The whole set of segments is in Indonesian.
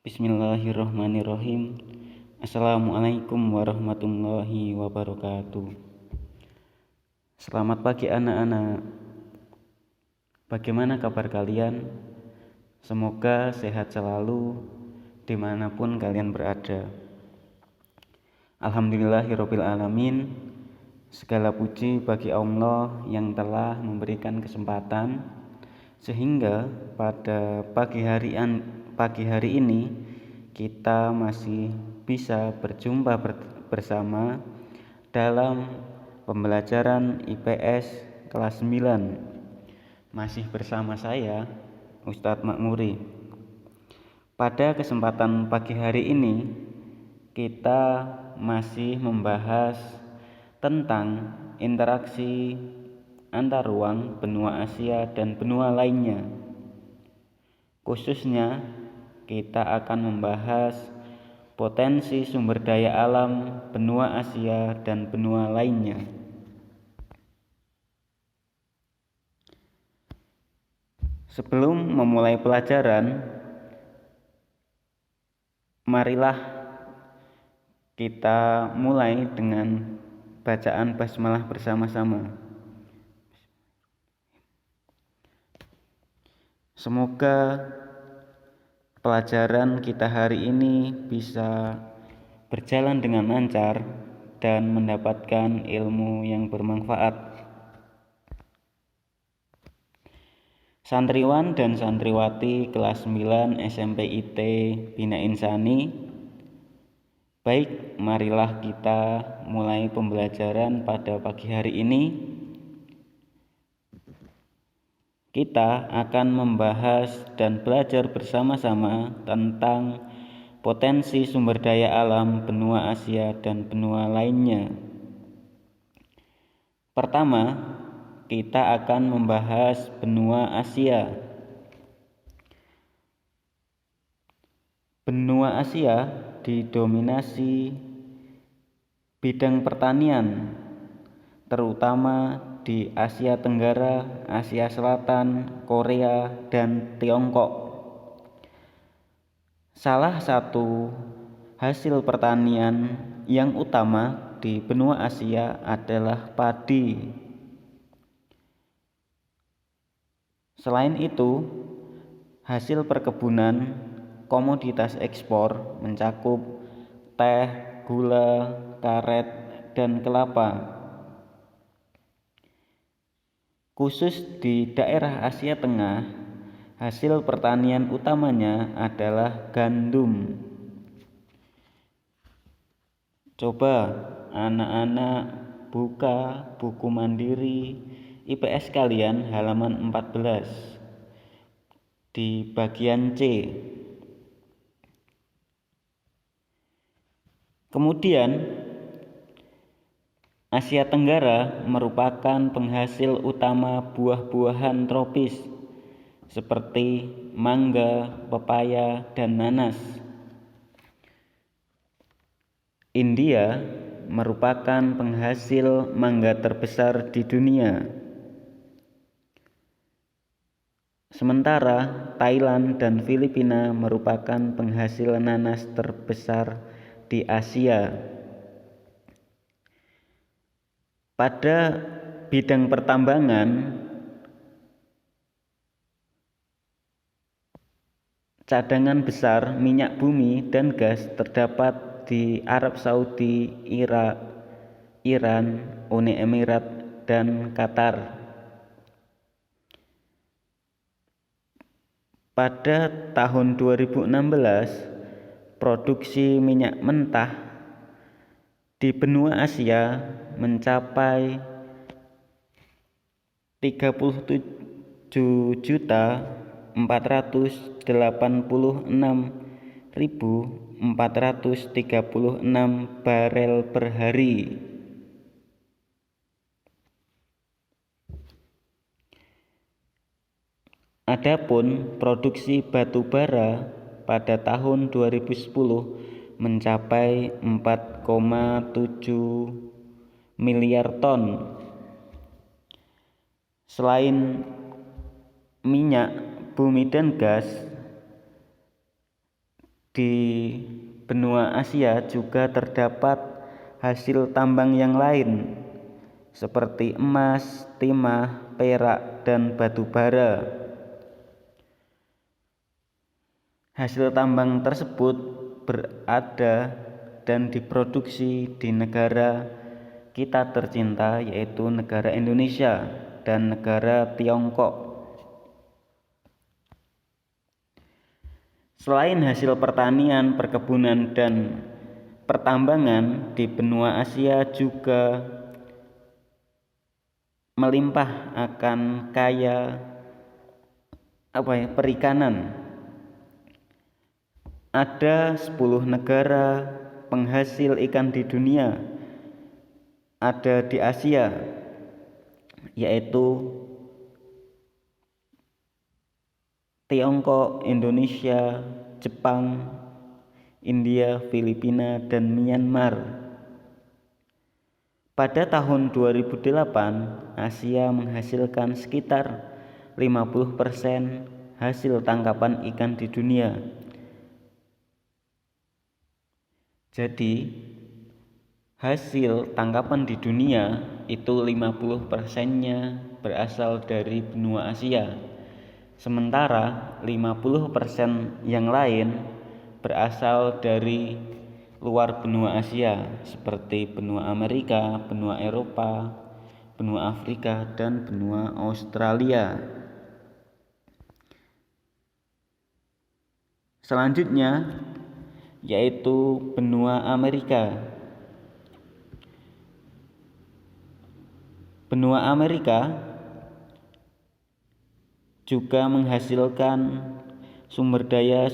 Bismillahirrahmanirrahim. Assalamualaikum warahmatullahi wabarakatuh. Selamat pagi anak-anak. Bagaimana kabar kalian? Semoga sehat selalu dimanapun kalian berada. Alhamdulillahirabbil alamin. Segala puji bagi Allah yang telah memberikan kesempatan sehingga pada pagi hari ini kita masih bisa berjumpa bersama dalam pembelajaran IPS kelas 9. Masih bersama saya Ustadz Makmuri. Pada kesempatan pagi hari ini kita masih membahas tentang interaksi antar ruang benua Asia dan benua lainnya. Khususnya kita akan membahas potensi sumber daya alam benua Asia dan benua lainnya. Sebelum memulai pelajaran, marilah kita mulai dengan bacaan basmalah bersama-sama. Semoga pelajaran kita hari ini bisa berjalan dengan lancar dan mendapatkan ilmu yang bermanfaat. Santriwan dan santriwati kelas 9 SMP IT Bina Insani, baik, marilah kita mulai pembelajaran pada pagi hari ini. Kita akan membahas dan belajar bersama-sama tentang potensi sumber daya alam benua Asia dan benua lainnya. Pertama, kita akan membahas benua Asia. Benua Asia didominasi bidang pertanian, terutama di Asia Tenggara, Asia Selatan, Korea, dan Tiongkok. Salah satu hasil pertanian yang utama di benua Asia adalah padi. Selain itu, hasil perkebunan komoditas ekspor mencakup teh, gula, karet, dan kelapa. Khusus di daerah Asia Tengah, hasil pertanian utamanya adalah gandum. Coba anak-anak buka buku mandiri IPS kalian halaman 14 di bagian C. Kemudian Asia Tenggara merupakan penghasil utama buah-buahan tropis seperti mangga, pepaya, dan nanas. India merupakan penghasil mangga terbesar di dunia. Sementara Thailand dan Filipina merupakan penghasil nanas terbesar di Asia. Pada bidang pertambangan, cadangan besar minyak bumi dan gas terdapat di Arab Saudi, Irak, Iran, Uni Emirat, dan Qatar. Pada tahun 2016, produksi minyak mentah di benua Asia mencapai 37.486.436 barel per hari. Adapun produksi batu bara pada tahun 2010 mencapai 4,7 miliar ton. Selain minyak bumi dan gas, Di benua Asia juga terdapat hasil tambang yang lain seperti emas, timah, perak, dan batu bara. Hasil tambang tersebut berada dan diproduksi di negara kita tercinta, yaitu negara Indonesia dan negara Tiongkok. Selain hasil pertanian, perkebunan, dan pertambangan, di benua Asia juga melimpah akan kaya perikanan. Ada 10 negara penghasil ikan di dunia ada di Asia, yaitu Tiongkok, Indonesia, Jepang, India, Filipina, dan Myanmar. Pada tahun 2008, Asia menghasilkan sekitar 50% hasil tangkapan ikan di dunia. Jadi, hasil tangkapan di dunia itu 50%-nya berasal dari benua Asia. Sementara 50% yang lain berasal dari luar benua Asia seperti benua Amerika, benua Eropa, benua Afrika, dan benua Australia. Selanjutnya yaitu benua Amerika. Benua Amerika juga menghasilkan sumber daya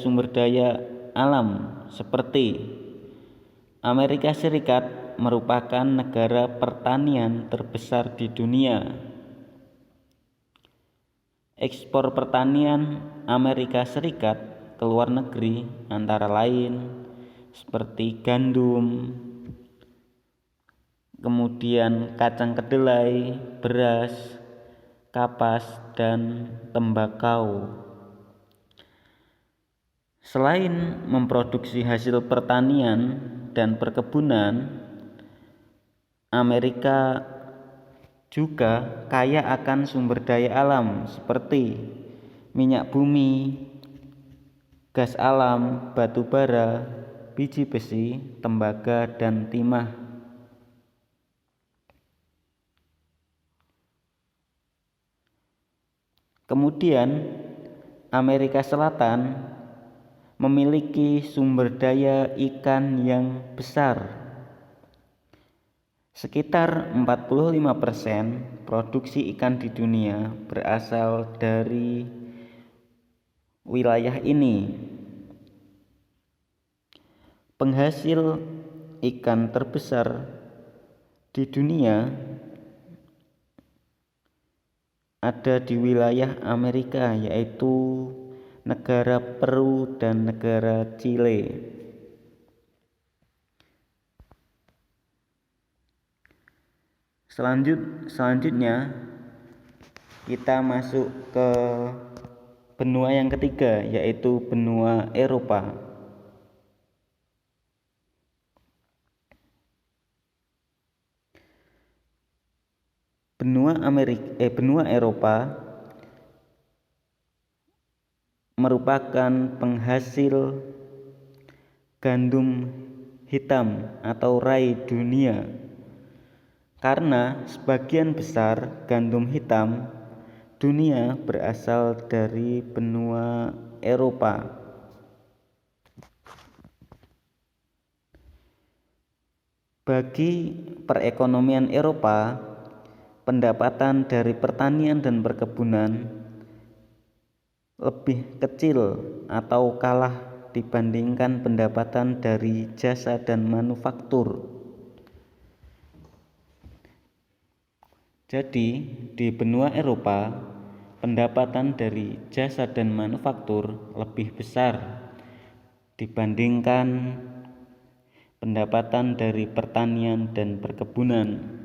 alam seperti Amerika Serikat merupakan negara pertanian terbesar di dunia. Ekspor pertanian Amerika Serikat ke luar negeri antara lain seperti gandum, kemudian kacang kedelai, beras, kapas, dan tembakau. Selain memproduksi hasil pertanian dan perkebunan, Amerika juga kaya akan sumber daya alam seperti minyak bumi, gas alam, batu bara, biji besi, tembaga, dan timah. Kemudian Amerika Selatan memiliki sumber daya ikan yang besar. Sekitar 45% produksi ikan di dunia berasal dari wilayah ini. Penghasil ikan terbesar di dunia ada di wilayah Amerika, yaitu negara Peru dan negara Chile. Selanjutnya kita masuk ke benua yang ketiga, yaitu benua Eropa. Benua Eropa merupakan penghasil gandum hitam atau rai dunia, karena sebagian besar gandum hitam dunia berasal dari benua Eropa. Bagi perekonomian Eropa, pendapatan dari pertanian dan perkebunan lebih kecil atau kalah dibandingkan pendapatan dari jasa dan manufaktur. Jadi, di benua Eropa, pendapatan dari jasa dan manufaktur lebih besar dibandingkan pendapatan dari pertanian dan perkebunan.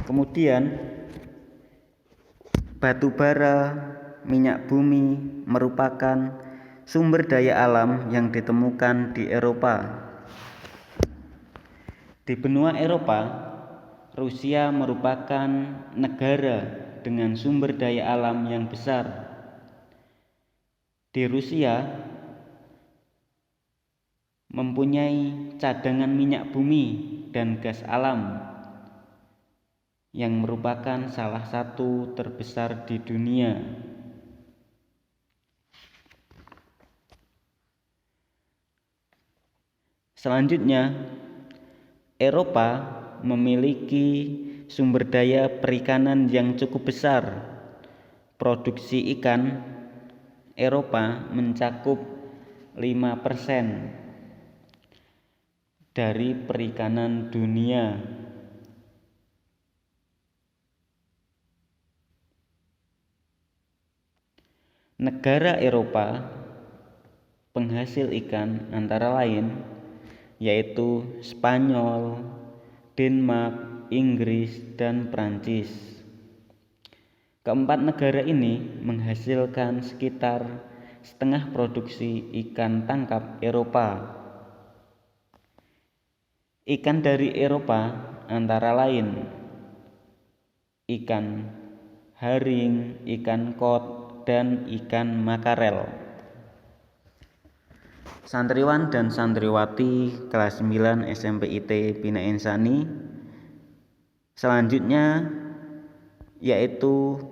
Kemudian batu bara minyak bumi merupakan sumber daya alam yang ditemukan di Eropa. Di benua Eropa, Rusia merupakan negara dengan sumber daya alam yang besar. Di Rusia mempunyai cadangan minyak bumi dan gas alam yang merupakan salah satu terbesar di dunia. Selanjutnya, Eropa memiliki sumber daya perikanan yang cukup besar. Produksi ikan Eropa mencakup 5% dari perikanan dunia. Negara Eropa penghasil ikan antara lain yaitu Spanyol, Denmark, Inggris, dan Prancis. Keempat negara ini menghasilkan sekitar setengah produksi ikan tangkap Eropa. Ikan dari Eropa antara lain ikan haring, ikan kod, dan ikan makarel. Santriwan dan santriwati kelas 9 SMP IT Bina Insani. Selanjutnya yaitu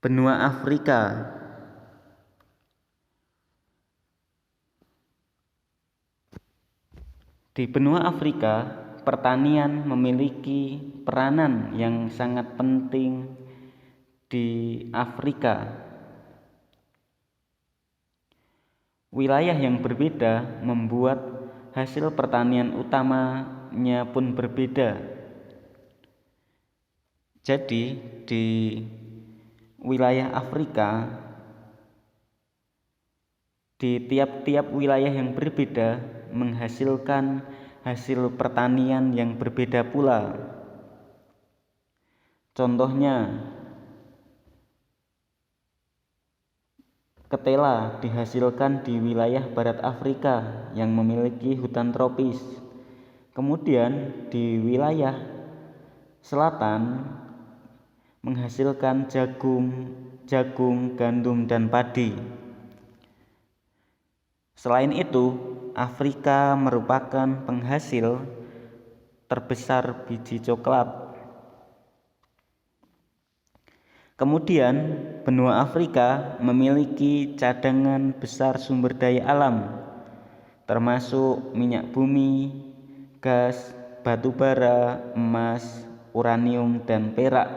benua Afrika. Di benua Afrika, pertanian memiliki peranan yang sangat penting di Afrika. Wilayah yang berbeda membuat hasil pertanian utamanya pun berbeda. Jadi di wilayah Afrika, di tiap-tiap wilayah yang berbeda menghasilkan hasil pertanian yang berbeda pula. Contohnya, ketela dihasilkan di wilayah barat Afrika yang memiliki hutan tropis. Kemudian di wilayah selatan menghasilkan jagung, gandum, dan padi. Selain itu, Afrika merupakan penghasil terbesar biji coklat. Kemudian, benua Afrika memiliki cadangan besar sumber daya alam, termasuk minyak bumi, gas, batu bara, emas, uranium, dan perak.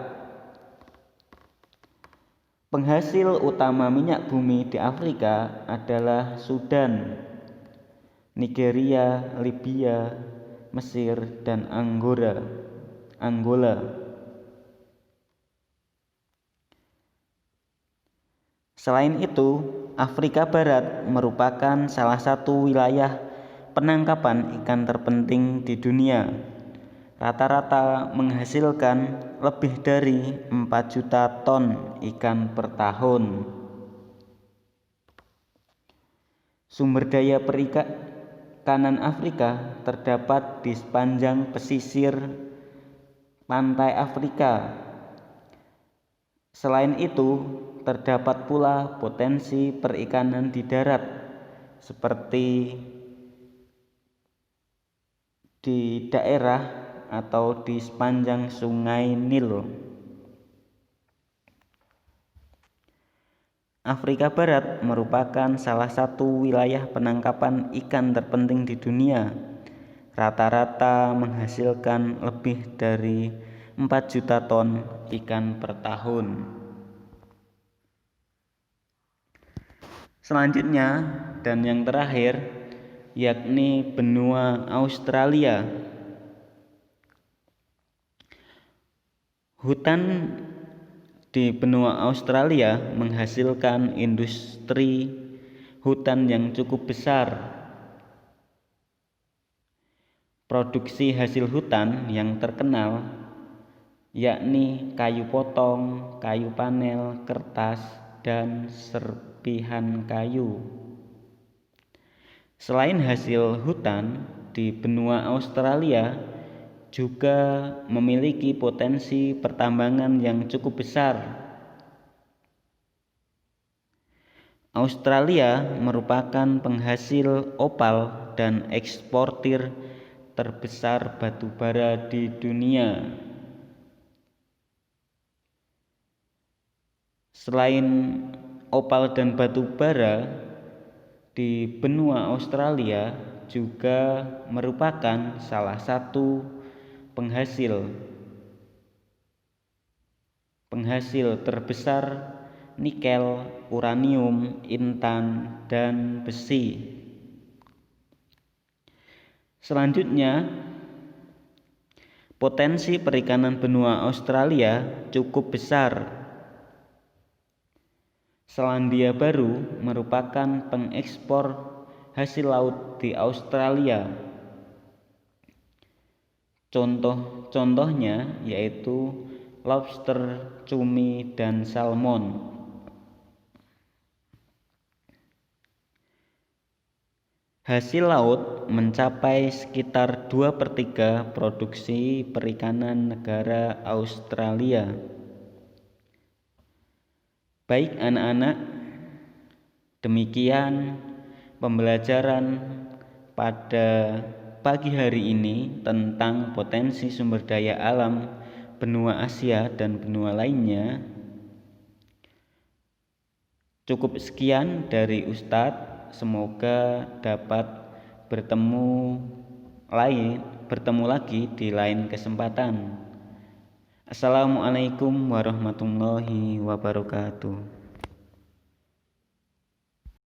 Penghasil utama minyak bumi di Afrika adalah Sudan, Nigeria, Libya, Mesir, dan Angola. Selain itu, Afrika Barat merupakan salah satu wilayah penangkapan ikan terpenting di dunia. Rata-rata menghasilkan lebih dari 4 juta ton ikan per tahun. Sumber daya perikanan Afrika terdapat di sepanjang pesisir pantai Afrika. Selain itu, terdapat pula potensi perikanan di darat seperti di daerah atau di sepanjang Sungai Nil. Afrika Barat merupakan salah satu wilayah penangkapan ikan terpenting di dunia. Rata-rata menghasilkan lebih dari 4 juta ton ikan per tahun. Selanjutnya dan yang terakhir yakni benua Australia. Hutan di benua Australia menghasilkan industri hutan yang cukup besar. Produksi hasil hutan yang terkenal yakni kayu potong, kayu panel, kertas, dan serpihan kayu. Selain hasil hutan, di benua Australia juga memiliki potensi pertambangan yang cukup besar. Australia merupakan penghasil opal dan eksportir terbesar batu bara di dunia. Selain opal dan batu bara, di benua Australia juga merupakan salah satu penghasil terbesar nikel, uranium, intan, dan besi. Selanjutnya, potensi perikanan benua Australia cukup besar. Selandia Baru merupakan pengekspor hasil laut di Australia. Contohnya yaitu lobster, cumi, dan salmon. Hasil laut mencapai sekitar 2/3 produksi perikanan negara Australia. Baik anak-anak, demikian pembelajaran pada pagi hari ini tentang potensi sumber daya alam benua Asia dan benua lainnya. Cukup sekian dari Ustadz. Semoga dapat bertemu lagi di lain kesempatan. Assalamualaikum warahmatullahi wabarakatuh.